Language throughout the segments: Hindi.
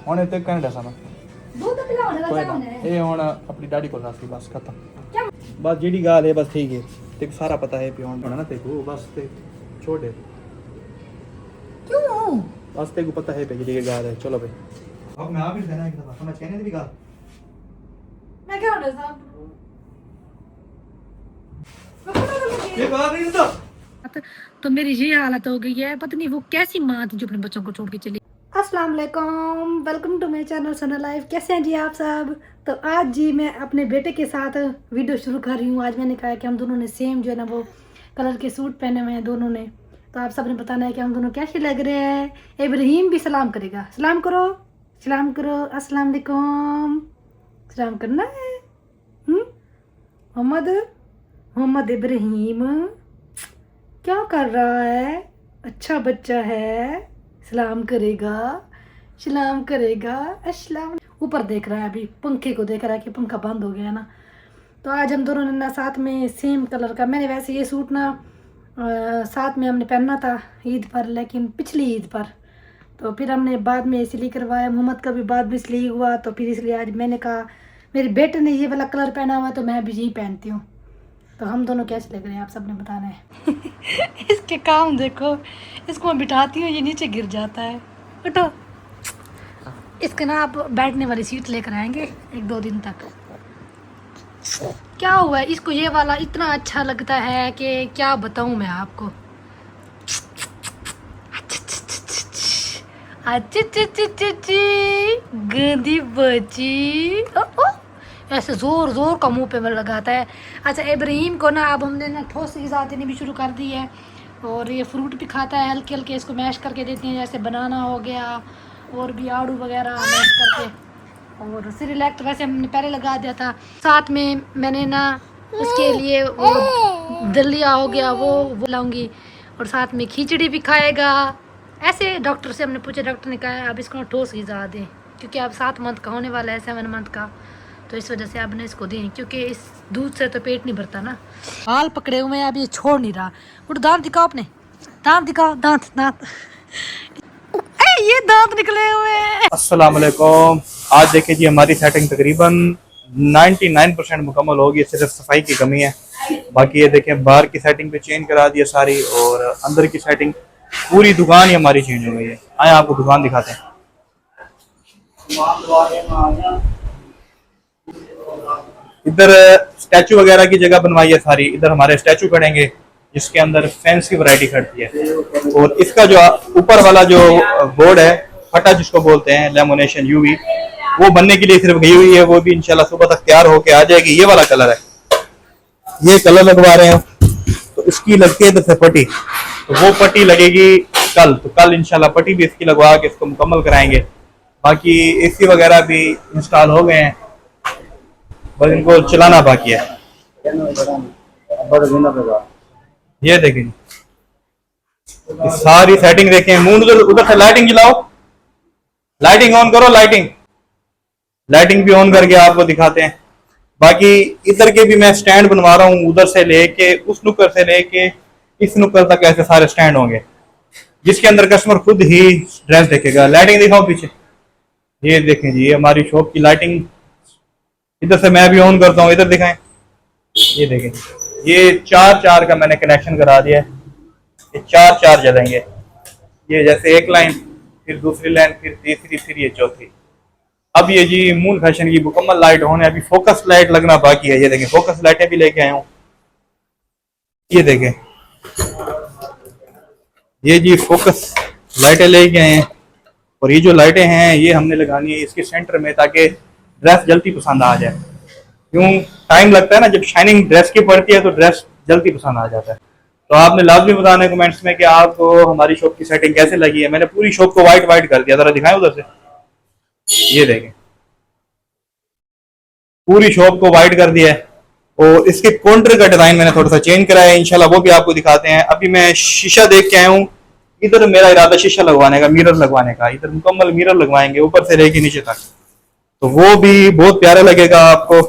ਹੁਣ ਇੱਥੇ ਕੈਨੇਡਾ ਸਾਂ दूध पिलाओ ना क्या होने ਇਹ ਹੁਣ ਆਪਣੀ ਡੈਡੀ ਕੋਲ ਰਾਸੀ ਬਸ ਖਤਮ ਬਸ ਜਿਹੜੀ ਗੱਲ ਹੈ ਬਸ ਠੀਕ ਹੈ ਤੇ ਸਾਰਾ ਪਤਾ ਹੈ ਪਿਓਨ ਬਣਾ ਨਾ ਤੇ ਉਹ ਬਸ ਤੇ ਛੋੜੇ क्यों बस तेरे को पता है पे ये गाल है चलो भाई अब मैं आ भी देना एक दफा समझ कहने दी गाल मैं क्या होने साहब ये बात नहीं तो तो मेरी ये हालत हो गई है पता नहीं वो कैसी माँ थी जो अपने बच्चों को छोड़ के चली। अस्सलाम वालेकुम, welcome to my channel Sana life. कैसे हैं जी आप सब। तो आज जी मैं अपने बेटे के साथ वीडियो शुरू कर रही हूँ। आज मैंने कहा कि हम दोनों ने सेम जो है ना वो कलर के सूट पहने हुए हैं दोनों ने, तो आप सबने बताना है कि हम दोनों कैसे लग रहे हैं। इब्राहिम भी सलाम करेगा, सलाम करो, सलाम करो, अस्सलाम वालेकुम, सलाम करना है। मोहम्मद मोहम्मद इब्राहिम क्या कर रहा है, अच्छा बच्चा है, सलाम करेगा, सलाम करेगा, अस्सलाम। ऊपर देख रहा है, अभी पंखे को देख रहा है कि पंखा बंद हो गया ना। तो आज हम दोनों ने ना साथ में सेम कलर का, मैंने वैसे ये सूट ना साथ में हमने पहनना था ईद पर, लेकिन पिछली ईद पर, तो फिर हमने बाद में सिलाई करवाया। मोहम्मद का भी बाद में सिलाई हुआ, तो फिर इसलिए आज मैंने कहा मेरे बेटे ने ये वाला कलर पहना हुआ तो मैं भी यही पहनती हूँ। तो हम दोनों कैसे लग रहे हैं आप सबने बताना है। इसके काम देखो, इसको मैं बिठाती हूँ ये नीचे गिर जाता है। उठो, इसके ना आप बैठने वाली सीट लेकर आएंगे 1-2 दिन तक। क्या हुआ है इसको, ये वाला इतना अच्छा लगता है कि क्या बताऊँ मैं आपको। गंदी बच्ची ऐसे जोर जोर का मुंह पे लगाता है। अच्छा इब्राहिम को ना अब हमने ना ठोस ग़िज़ा देनी भी शुरू कर दी है, और ये फ्रूट भी खाता है हल्के हल्के, इसको मैश करके देती हैं, जैसे बनाना हो गया और भी आड़ू वगैरह मैश करके। और सिरिलैक्ट वैसे हमने पहले लगा दिया था, साथ में मैंने ना उसके लिए वो दलिया हो गया वो लाऊंगी, और साथ में खिचड़ी भी खाएगा। ऐसे डॉक्टर से हमने पूछा, डॉक्टर ने कहा अब इसको ठोस ग़िज़ा दें, क्योंकि अब 7 मंथ का होने वाला है, 7 मंथ का, तो इस वजह से अब ने इसको दें, क्योंकि इस दूध से तो पेट नहीं भरता ना। बाल पकड़े हुए हैं, अब ये छोड़ नहीं रहा। उठ, दांत दिखाओ अपने, दांत दिखाओ, दांत दांत ये दांत निकले हुए हैं। अस्सलाम वालेकुम। आज देखिए जी हमारी सेटिंग तकरीबन 99% मुकम्मल होगी, सिर्फ सफाई की कमी है। बाकी ये देखें बाहर की सेटिंग पे चेंज करा दी है सारी, और अंदर की सेटिंग पूरी दुकान ही हमारी चेंज हो गई है। आए आपको दुकान दिखाते हैं। इधर स्टैचू वगैरह की जगह बनवाई है सारी, इधर हमारे स्टैचू खड़ेंगे जिसके अंदर फैंस की वैरायटी खड़ती है। और इसका जो ऊपर वाला जो बोर्ड है फटा जिसको बोलते हैं, लेमिनेशन यूवी, वो बनने के लिए सिर्फ गई हुई है, वो भी इंशाल्लाह सुबह तक तैयार होके आ जाएगी। ये वाला कलर है, ये कलर लगवा रहे हैं, तो इसकी लगती है इधर से पट्टी, तो वो पट्टी लगेगी कल, तो कल इंशाल्लाह पट्टी भी इसकी लगवा के इसको मुकम्मल कराएंगे। बाकी एसी वगैरह भी इंस्टॉल हो गए हैं, बस इनको चलाना बाकी है। ये देखें सारी सेटिंग देखें, मून उधर से लाइटिंग जलाओ, लाइटिंग ऑन करो, लाइटिंग भी ऑन करके आपको दिखाते हैं। बाकी इधर के भी मैं स्टैंड बनवा रहा हूँ, उधर से लेके उस नुक्कर से लेके इस नुक्कर तक ऐसे सारे स्टैंड होंगे, जिसके अंदर कस्टमर खुद ही ड्रेस देखेगा। लाइटिंग दिखाओ पीछे, ये देखें जी, ये हमारी शॉप की लाइटिंग। इधर से मैं भी ऑन करता हूँ, इधर दिखाएं, ये देखें, ये 4 का मैंने कनेक्शन करा दिया है, ये 4 जलेंगे। ये जैसे एक लाइन, फिर दूसरी लाइन, फिर तीसरी, फिर ये चौथी। अब ये जी मून फैशन की मुकम्मल लाइट होने, अभी फोकस लाइट लगना बाकी है। ये देखें फोकस लाइटें भी लेके आया हूँ, ये देखें, ये जी फोकस लाइटें लेके आए हैं। और ये जो लाइटें हैं ये हमने लगानी है इसके सेंटर में, ताकि ड्रेस जल्दी पसंद आ जाए। क्यों टाइम लगता है ना, जब शाइनिंग ड्रेस की पड़ती है तो ड्रेस जल्दी पसंद आ जाता है। तो आपने लाजमी बताना है कमेंट्स में कि आपको हमारी शॉप की सेटिंग कैसे लगी है। मैंने पूरी शॉप को वाइट कर दिया, जरा दिखाएं उधर से, ये देखें पूरी शॉप को वाइट कर दिया है। और इसके काउंटर का डिजाइन मैंने थोड़ा सा चेंज कराया है, इंशाल्लाह वो भी आपको दिखाते हैं। अभी मैं शीशा देख के आया हूँ, इधर मेरा इरादा शीशा लगवाने का, मिरर लगवाने का, इधर मुकम्मल मिरर लगवाएंगे ऊपर से लेके नीचे तक, तो वो भी बहुत प्यारा लगेगा आपको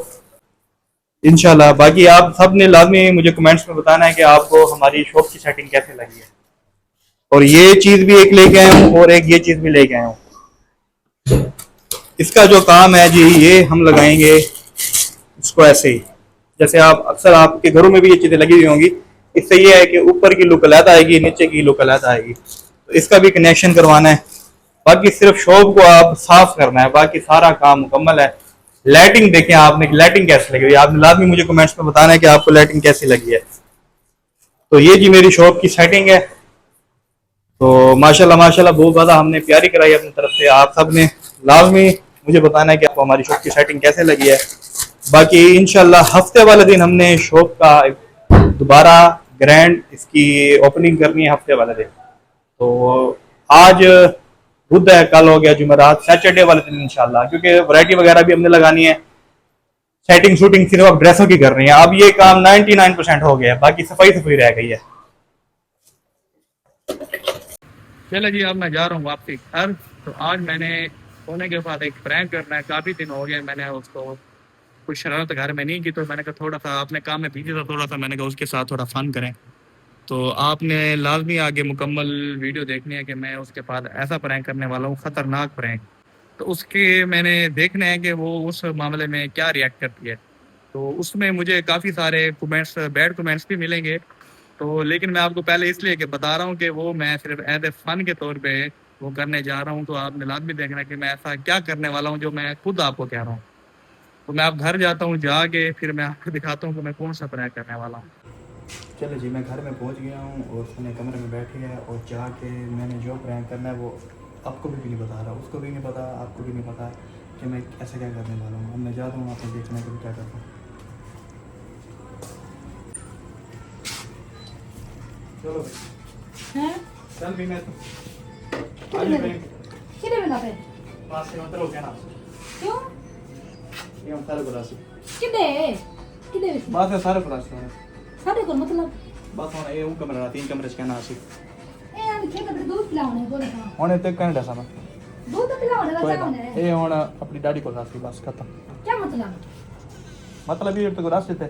इंशाल्लाह। बाकी आप सब ने लाजमी मुझे कमेंट्स में बताना है कि आपको हमारी शॉप की सेटिंग कैसे लगी है। और ये चीज भी एक लेके आया हूँ, और एक ये चीज भी लेके आया हूँ। इसका जो काम है जी, ये हम लगाएंगे इसको ऐसे ही, जैसे आप अक्सर आपके घरों में भी ये चीजें लगी हुई होंगी। इससे ये है कि ऊपर की लुक अलग आएगी, नीचे की लुक अलग आएगी। तो इसका भी कनेक्शन करवाना है। बाकी सिर्फ शॉप को आप साफ करना है, बाकी सारा काम मुकम्मल है। लाइटिंग देखें आपने, लाइटिंग कैसी लगी हुई है, आपने लाजमी मुझे कमेंट्स में बताना है कि आपको लाइटिंग कैसी लगी है। तो ये जी मेरी शॉप की सेटिंग है। तो माशाल्लाह माशाल्लाह बहुत ज़्यादा हमने प्यारी कराई अपनी तरफ से। आप सब ने लाजमी मुझे बताना है कि आपको हमारी शॉप की सेटिंग कैसे लगी है। बाकी इंशाल्लाह हफ्ते वाले दिन हमने शॉप का दोबारा ग्रैंड इसकी ओपनिंग करनी है हफ्ते वाले दिन। तो आज बुध है, कल हो गया जुमेरात, सैटरडे वाले दिन इंशाल्लाह, क्योंकि वैरायटी वगैरह भी हमने लगानी है। सेटिंग शूटिंग सिर्फ अब ड्रेसों की करनी है। अब ये काम 99% हो गया है, बाकी सफाई सफाई रह गई है। चलो जी, अब मैं जा रहा हूँ वापसी घर। तो आज मैंने सोने के बाद एक प्रैंक करना है। काफ़ी दिन हो गए मैंने उसको कुछ शरारत घर में नहीं की, तो मैंने कहा थोड़ा सा अपने काम में बिजी था, थोड़ा सा मैंने कहा उसके साथ थोड़ा फन करें। तो आपने लाजमी आगे मुकम्मल वीडियो देखनी है कि मैं उसके बाद ऐसा प्रैंक करने वाला हूँ, ख़तरनाक प्रैंक। तो उसके मैंने देखना है कि वो उस मामले में क्या रिएक्ट करती है। तो उसमें मुझे काफ़ी सारे कमेंट्स, बैड कमेंट्स भी मिलेंगे। तो लेकिन मैं आपको पहले इसलिए कि बता रहा हूँ कि वो मैं सिर्फ एज ए फन के तौर पे वो करने जा रहा हूँ। तो आपने लाजमी देखना कि मैं ऐसा क्या करने वाला हूँ जो मैं खुद आपको कह रहा हूँ। तो मैं अब घर जाता हूँ, जाके फिर मैं आपको दिखाता हूँ कि मैं कौन सा प्रैंक करने वाला हूँ। चलो जी, मैं घर में पहुंच गया हूँ और उसने कमरे में बैठी है, और जाके मैंने जो प्रैंक करना है वो आपको भी नहीं बता रहा, उसको भी नहीं पता, आपको भी नहीं पता कि मैं ऐसा क्या करने वाला हूँ। अब मैं जाता हूँ, आपने देखना है कि मैं क्या करता हूँ। चलो भाई, हैं चल भी मैं तो कितने में कितने में लाते पास से उतरो क्या ना, क्यों ये हम सारे बुलासी कितने कितने में बात है, सारे बुलासी हैं साढ़े को मतलब बस। होना ये कमरा रहा, 3 कमरे कहना आसी ए यार खेत में दूध पिलाने को ना होने तक कहने दसा मैं दूध पिलाने का क्या होना है ये होना अपनी डैडी को रासी, बस खत्म। क्या मतलब ये तो रास्ते थे,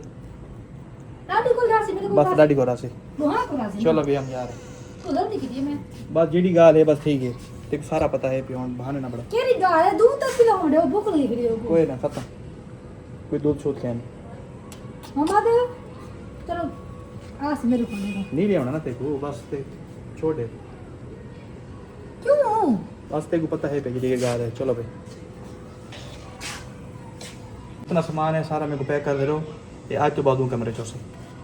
दादी को राशि मेरे को बस डैडी को रासी। वहां को राशि चलो भी हम जा रहे हैं। तो गलती की थी मैं बस जीडी गाल है, बस ठीक है, तेरे को सारा पता है, पियोन बहाने ना बड़ा केरी गाल है दूध तक पिलाने वो भूख लगी रही हो कोई ना, खत्म, कोई दूध छूट के मामा दे चलो आस मेरे को नहीं लिया होना ना तेरे को, बस ते छोड़ दे, क्यों बस तेरे को पता है पे जीडी के गाल है। चलो भाई, इतना सामान है सारा मेरे को पैक कर दे रहो, ये आज के बाद हूँ कमरे चो से,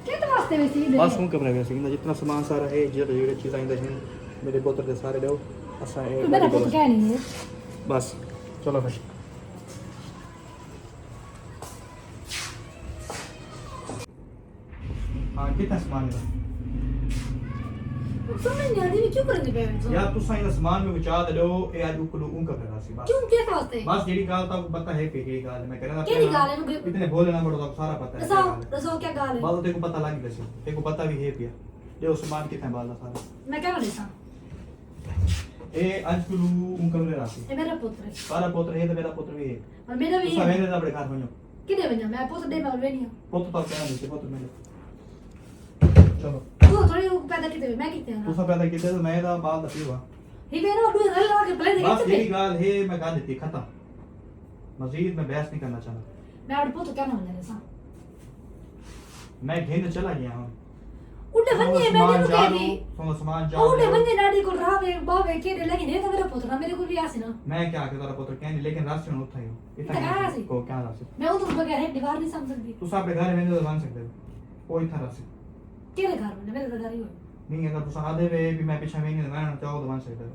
क्या तो वास्ते वैसे ही बस हूँ कमरे वैसे ही जितना सामान सारा है, जेड़े चीज़ आइंदा हैं मेरे बोतल के सारे दो असा तो मेरा पुत्र क्या नहीं है बस। चलो भाई, हाँ कितना सामान है समझ नहीं आती मैं क्यों करने बैठ यार, तू साइन सामान में बचा दे लो, ए आज उकलो उन का रासी बस। क्यों क्या वास्ते बस जेडी गाल ता पता है पे, जेडी गाल मैं कह रहा केरी गाल है नु इतने बोले ना बड़ो, तो सारा पता है रसो क्या गाल है बाल तेरे को पता लग गया, तेरे को पता भी है पिया ये सामान कितना बाल दा सारा मैं क्या बोले सा ए आज कुलू उन कमरे रासी ये मेरा पुत्र है सारा पुत्र है, तो मेरा पुत्र भी है, और मेरा भी तू है सवेरे दा बड़े घर बनो किदे बना मैं पुत्र दे मैं नहीं पुत्र तो कहना नहीं, पुत्र मेरे। चलो तू थोड़ी पैदा किते मैं किते तू सब पैदा किते, तो मैं दा बाल दा पीवा ही मेरा डू रल लगा के पहले बस। देखे यही गाल है, मैं गा देती, खत्म, मजीद मैं बहस नहीं करना चाहता। मैं और पुत्र क्या ना बना सा मैं घेने चला गया हूँ, उठे बन्ने मैंने तो कह दी सोना सामान उठे चाह बन्ने दादी को रावे बावे के लगी दे तो मेरा पुत्र ना मेरे को भी आसी ना मैं क्या के तारा पुत्र कहने, लेकिन रास्ते में उठा ही इतना कहाँ से? को क्या रास्ते मैं उधर बगैर है दीवार नहीं समझ सकती तू सब घर में तो बन सकते हो, कोई था रास्ते केरे घर में मेरे घर ही हो नहीं, अगर तू सादे वे भी मैं पीछे में नहीं मैं चाहो तो बन सकते हो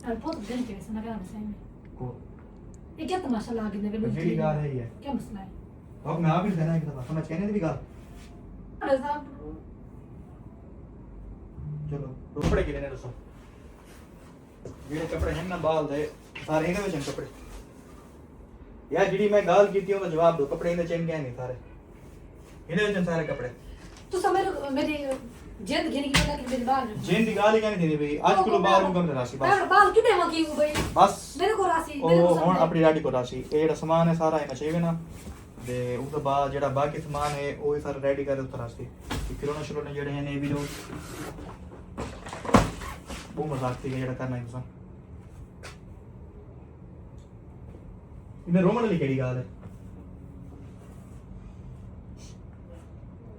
और पुत्र दिन के से लगा सही में को ये क्या तमाशा लगा के तो जेडी गाल है ये, क्या मसला है अब मैं आप ही देना है कि समझ कहने भी गाल। अरे साहब चलो कपड़े के लेने दसो, जेडे कपड़े हैं ना बाल दे सारे इन्हें में कपड़े यार, जेडी मैं गाल कीती हूं तो जवाब दो, कपड़े इन्हें चेन क्या नहीं सारे इन्हें में सारे कपड़े तू समय मेरी जेंद घेरी की लगा के मेरे बाल जेन दी गाल क्या नहीं थी भाई, आज किलो बाल कम राशि बस मैं बाल क्यों देवा की भाई बस मेरे को राशि ओ मेरे को हुन अपनी डाडी को राशि ए जेड़ा सामान है सारा है चाहिए ना ते उस तो बाद जेड़ा बाकी सामान है वो सारा रेडी कर उस राशि खिलौने शिलौने जेड़े हैं ने भी जो वो मजाक थी जेड़ा करना है तुसा मैं रोमन वाली केड़ी गाल है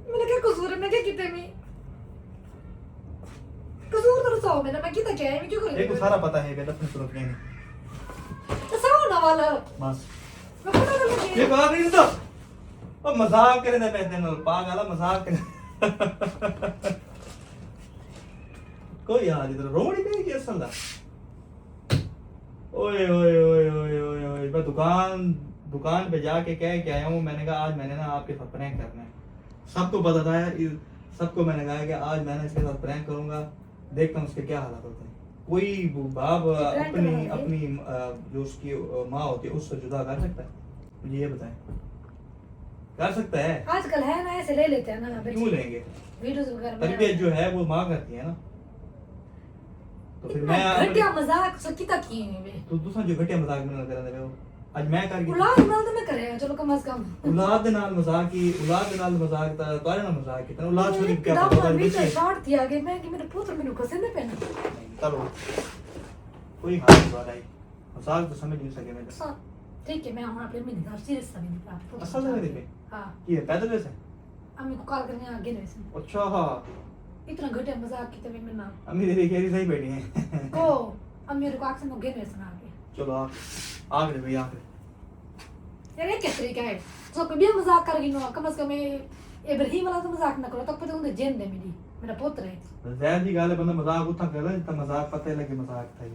मैंने क्या कसूर है, मैं क्या किते में कसूर तो रसाओ मेरा, मैं किता क्या है, मैं क्यों कर देखो सारा पता है बेटा अपने तरफ नहीं तो साओ ना वाला बस मैं पता कर लगी ये बात नहीं तो अब मजाक करे ना पैसे ना पागल है मजाक करे कोई यार इधर रोमन ही नहीं असल दा ओए ओए ओए ओए ओए ओए मैं दुकान पे जाके कह के आया हूँ। मैंने कहा आज मैंने ना आपके साथ प्रैंक करना है। सबको पता था सबको मैंने कहा कि आज मैंने इसके साथ प्रैंक करूंगा, देखता हूँ उसके क्या हालात होते हैं। कोई बाप अपनी अपनी जो उसकी माँ होती है उससे जुदा कर सकता है? मुझे ये बताएं, कर सकता है? आजकल है ना ऐसे ले लेते हैं ना क्यों लेंगे? वीडियोस वगैरह तरबियत जो है वो माँ करती है ना। तो फिर मैं घटिया मजाक सो किता किए में तो दूसरा जो घटिया मजाक में कर रहे हो आज मैं कर औलाद नाल तो मैं करेगा चलो कम से कम औलाद दे नाल मजाक की औलाद दे नाल मजाक ता तारे ना मजाक कितना औलाद छोड़ क्या पता दाम होता बीच है शॉट दिया कि मैं कि मेरे पुत्र मेनू कसे ने पहना चलो कोई हाल नहीं वाला है मजाक तो समझ नहीं सके मैं ठीक है मैं हूं अपने में दर्शी रिश्ता नहीं प्राप्त असल में देखे हां ये पैदल वैसे अम्मी को कॉल करने आगे वैसे अच्छा हां इतना घटिया मजाक की तभी मैं ना अम्मी तेरी कह रही सही बैठी है को अम्मी मेरे को आके से गे वैसे ना आगे चलो आप आगे भैया आगे यार ये क्या तरीका है तो कभी मजाक कर गिनो कम से कम इब्राहिम वाला तो मजाक ना करो तब पता उन्हें जेन दे मेरा पुत्र है ज़ाहिर सी गाल है बंदा मजाक उठा कर रहा है मजाक पता है लगे मजाक था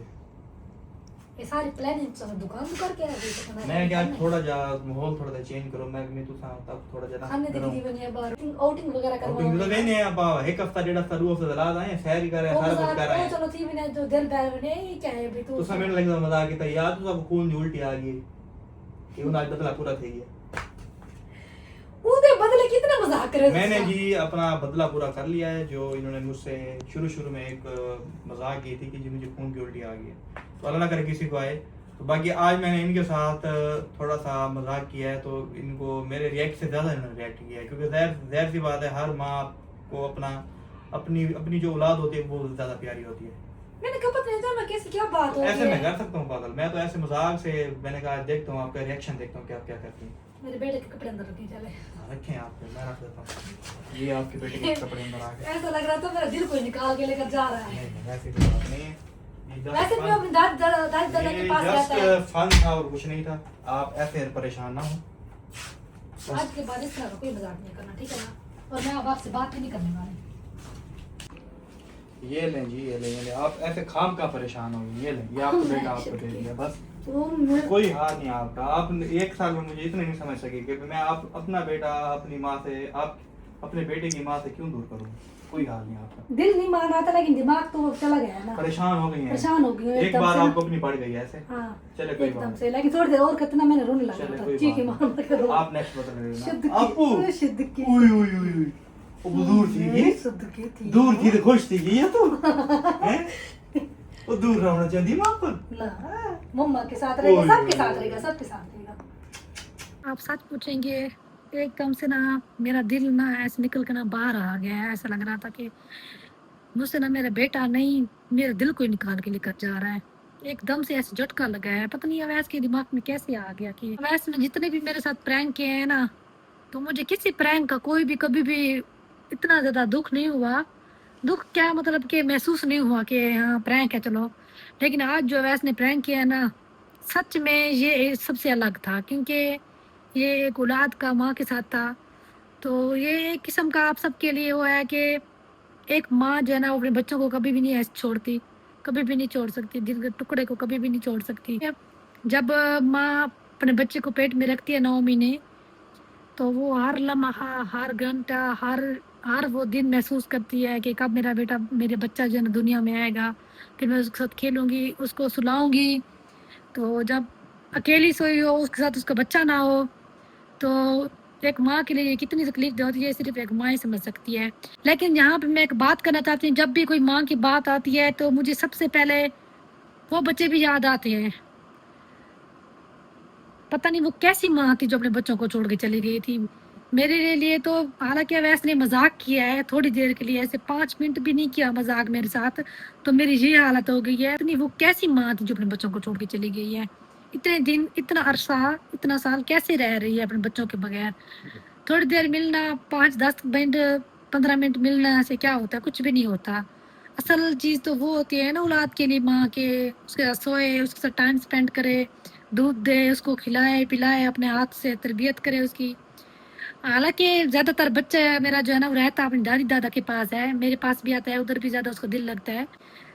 ये सारी प्लानिंग सब दुकान तो करके आ गई मैं क्या थोड़ा जा माहौल थोड़ा सा चेंज करो मैं तो सा तब थोड़ा जना खाने दी बने बाहर आउटिंग वगैरह और करवा तो नहीं है आप एक हफ्ता डेढ़ हफ्ता रूह से ला आए सैर ही कर रहे हैं सारा कुछ कर रहे हैं चलो थी मैंने जो दिल बैर बने क्या है भाई तो समय लगे मजाक की याद तो सब खून उल्टी आ गई कि उन आज बदला पूरा થઈ गया उसके बदले कितना मजाक करे मैंने जी अपना बदला पूरा कर लिया है। जो इन्होंने मुझसे शुरू में एक मजाक की थी कि जी मुझे खून की उल्टी आ गई है तो अल्लाह ना करे किसी को आए। तो बाकी आज मैंने इनके साथ थोड़ा सा मजाक किया है तो इनको मेरे रिएक्ट से ज़्यादा इन्होंने रिएक्ट किया है क्योंकि ज़ाहिर सी बात है हर माँ को अपनी जो औलाद होती है वो ज़्यादा प्यारी होती है। मैंने कहा पता नहीं था मैं कैसे क्या बात हो ऐसे मैं कर सकता हूँ पागल मैं तो ऐसे मजाक से मैंने कहा देखता हूँ आपका रिएक्शन देखता हूँ कि आप क्या करती हैं। मेरे बेटे के कपड़े अंदर रखने चले रखें आप मैं रख देता हूँ ये आपके बेटे के कपड़े अंदर आ गए। ऐसा लग रहा था मेरा दिल कोई निकाल के लेकर जा रहा है नहीं वैसे कोई बात नहीं है वैसे भी अपने दादा के पास रहता है जस्ट फन था और कुछ नहीं था। आप ऐसे परेशान ना हो आज के बाद इस तरह का कोई मजाक नहीं करना ठीक है ना और मैं अब आपसे बात भी नहीं करने वाली। ये लें जी ये लें आप ऐसे खाम का परेशान हो ये लें ये आपको बेटा आपको दे दिया बस कोई हाल नहीं आपका। आप एक साल में मुझे इतना नहीं समझ सके कि मैं आप अपना बेटा अपनी माँ से आप अपने बेटे की माँ से क्यों दूर करूँ। कोई हाल नहीं आपका दिल नहीं मान रहा था लेकिन दिमाग तो चला गया है ना परेशान हो गई है परेशान हो गई हूं एक बार आपको अपनी पड़ गई ऐसे हाँ चले कोई एकदम बात से लेकिन थोड़ी देर और कितना मैंने रोने लगा चले था कोई चीखे बात मार कर रो आप नेक्स्ट बता रहे शुद्ध हो आपू की शुद्ध की ओए ओए ओए वो दूर थी ये शुद्ध की थी दूर थी तो खुश थी ये तो हैं वो दूर रहना चाहती मां पर ना मम्मा के साथ रहेगा सबके साथ रहेगा सबके साथ रहेगा। आप सच पूछेंगे एकदम से ना मेरा दिल ना ऐसे निकल के ना बाहर आ गया है। ऐसा लग रहा था कि मुझसे ना मेरा बेटा नहीं मेरे दिल को ही निकाल के लेकर जा रहा है। एकदम से ऐसे झटका लगा है पता नहीं अवैस के दिमाग में कैसे आ गया कि अवैस ने जितने भी मेरे साथ प्रैंक किए हैं ना तो मुझे किसी प्रैंक का कोई भी कभी भी इतना ज़्यादा दुख नहीं हुआ। दुख क्या मतलब कि महसूस नहीं हुआ कि हाँ प्रैंक है चलो। लेकिन आज जो अवैस ने प्रैंक किया है ना सच में ये सबसे अलग था क्योंकि ये एक औलाद का माँ के साथ था। तो ये एक किस्म का आप सबके लिए वो है कि एक माँ जो है ना वो अपने बच्चों को कभी भी नहीं ऐसे छोड़ती कभी भी नहीं छोड़ सकती दिल के टुकड़े को कभी भी नहीं छोड़ सकती। जब माँ अपने बच्चे को पेट में रखती है 9 महीने तो वो हर लम्हा हर घंटा हर वो दिन महसूस करती है कि कब मेरा बेटा मेरे बच्चा जो है ना दुनिया में आएगा फिर मैं उसके साथ खेलूँगी उसको सुलाऊँगी। तो जब अकेली सोई हो उसके साथ उसका बच्चा ना हो तो एक माँ के लिए ये कितनी तकलीफ होती है सिर्फ एक माँ ही समझ सकती है। लेकिन यहाँ पे मैं एक बात करना चाहती हूँ जब भी कोई माँ की बात आती है तो मुझे सबसे पहले वो बच्चे भी याद आते हैं। पता नहीं वो कैसी माँ थी जो अपने बच्चों को छोड़ के चली गई थी। मेरे लिए तो हालांकि अवैस ने मजाक किया है थोड़ी देर के लिए ऐसे 5 मिनट भी नहीं किया मजाक मेरे साथ तो मेरी ये हालत हो गई है। इतनी वो कैसी माँ थी जो अपने बच्चों को छोड़ के चली गई है। इतने दिन, इतना अरसा, इतना साल कैसे रह रही है अपने बच्चों के बगैर। थोड़ी देर मिलना, 5-10 मिनट, 15 मिनट मिलना से क्या होता है? कुछ भी नहीं होता। असल चीज़ तो वो होती है ना औलाद के लिए, माँ के, उसके साथ सोए, उसके साथ टाइम स्पेंड करे, दूध दे, उसको खिलाए पिलाए, अपने हाथ से तरबियत करे उसकी। हालांकि ज़्यादातर बच्चा मेरा जो है ना वो रहता अपनी दादी दादा के पास है, मेरे पास भी आता है, उधर भी ज़्यादा उसको दिल लगता है।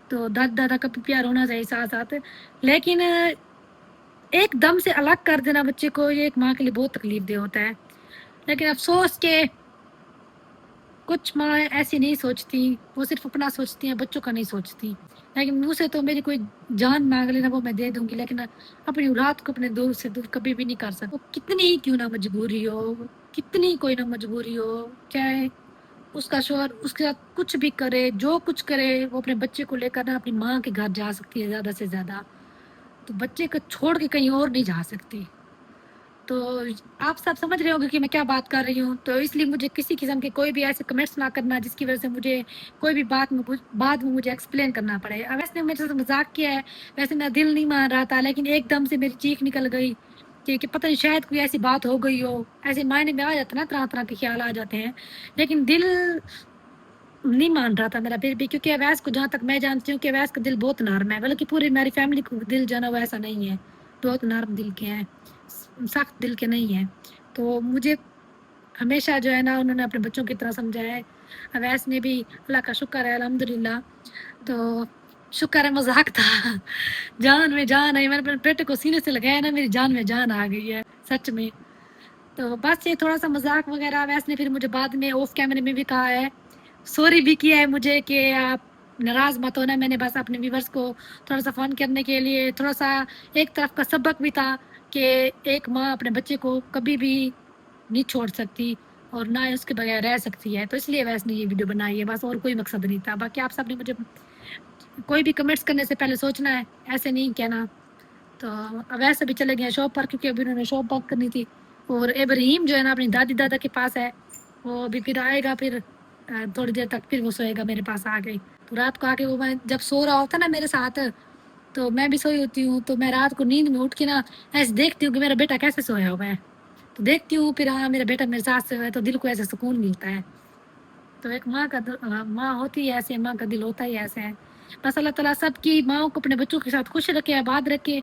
तो दादी दादा का भी प्यार होना चाहिए साथ साथ। लेकिन एकदम से अलग कर देना बच्चे को, ये एक माँ के लिए बहुत तकलीफ दे होता है। लेकिन अफसोस के कुछ माँ ऐसी नहीं सोचती, वो सिर्फ अपना सोचती हैं, बच्चों का नहीं सोचती। लेकिन मुँह से तो मेरी कोई जान मांग लेना वो मैं दे दूंगी, लेकिन अपनी औलाद को अपने दूर से दूर कभी भी नहीं कर सकती। वो कितनी ही क्यों ना मजबूरी हो, कितनी कोई ना मजबूरी हो, चाहे उसका शौहर उसके साथ कुछ भी करे, जो कुछ करे, वो अपने बच्चे को लेकर ना अपनी माँ के घर जा सकती है ज़्यादा से ज़्यादा। तो बच्चे को छोड़ के कहीं और नहीं जा सकती। तो आप सब समझ रहे होंगे कि मैं क्या बात कर रही हूँ। तो इसलिए मुझे किसी किस्म के कोई भी ऐसे कमेंट्स ना करना जिसकी वजह से मुझे कोई भी बाद में मुझे एक्सप्लेन करना पड़े। अब वैसे मेरे साथ मजाक किया है, वैसे मेरा दिल नहीं मान रहा था, लेकिन एकदम से मेरी चीख निकल गई कि पता नहीं शायद कोई ऐसी बात हो गई हो। ऐसे मायने में आ जाता ना, तरह तरह के ख्याल आ जाते हैं, लेकिन दिल नहीं मान रहा था मेरा फिर भी, क्योंकि अवैस को जहाँ तक मैं जानती हूँ कि अवैस का दिल बहुत नर्म है, बल्कि पूरी मेरी फैमिली को दिल जो है ना वो ऐसा नहीं है, बहुत नर्म दिल के हैं, सख्त दिल के नहीं हैं। तो मुझे हमेशा जो है ना उन्होंने अपने बच्चों की तरह समझा है। अवैस ने भी, अल्लाह का शुक्र है अल्हम्दुलिल्लाह। तो शुक्र है मजाक था। जान में जान आई, मैंने अपने बेटे को सीने से लगाया ना, मेरी जान में जान आ गई है सच में। तो बस ये थोड़ा सा मजाक वगैरह अवैस ने फिर मुझे बाद में ऑफ कैमरे में भी कहा है, सॉरी भी किया है मुझे कि आप नाराज़ मत होना। मैंने बस अपने व्यूवर्स को थोड़ा सा फ़न करने के लिए, थोड़ा सा एक तरफ का सबक भी था कि एक माँ अपने बच्चे को कभी भी नहीं छोड़ सकती और ना ही उसके बगैर रह सकती है। तो इसलिए वैसे ये वीडियो बनाई है बस, और कोई मकसद नहीं था। बाकी आप सब ने मुझे कोई भी कमेंट्स करने से पहले सोचना है, ऐसे नहीं कहना। तो अब वैसे भी चले गए शॉप पर, क्योंकि अभी उन्होंने शॉप बंद करनी थी। और इब्राहिम जो है ना अपनी दादी दादा के पास है, वो अभी फिर आएगा, फिर थोड़ी देर तक फिर वो सोएगा मेरे पास आ गई। तो रात को आके वो, मैं जब सो रहा होता ना मेरे साथ, तो मैं भी सोई होती हूँ, तो मैं रात को नींद में उठ के ना ऐसे देखती हूँ कि मेरा बेटा कैसे सोया हुआ है। तो देखती हूँ फिर हाँ मेरा बेटा मेरे साथ सोया है, तो दिल को ऐसे सुकून मिलता है। तो एक माँ का माँ होती है ऐसे, माँ का दिल होता ही ऐसे है। बस अल्लाह ताला सबकी माँओं को अपने बच्चों के साथ खुश रखे, आबाद रखे।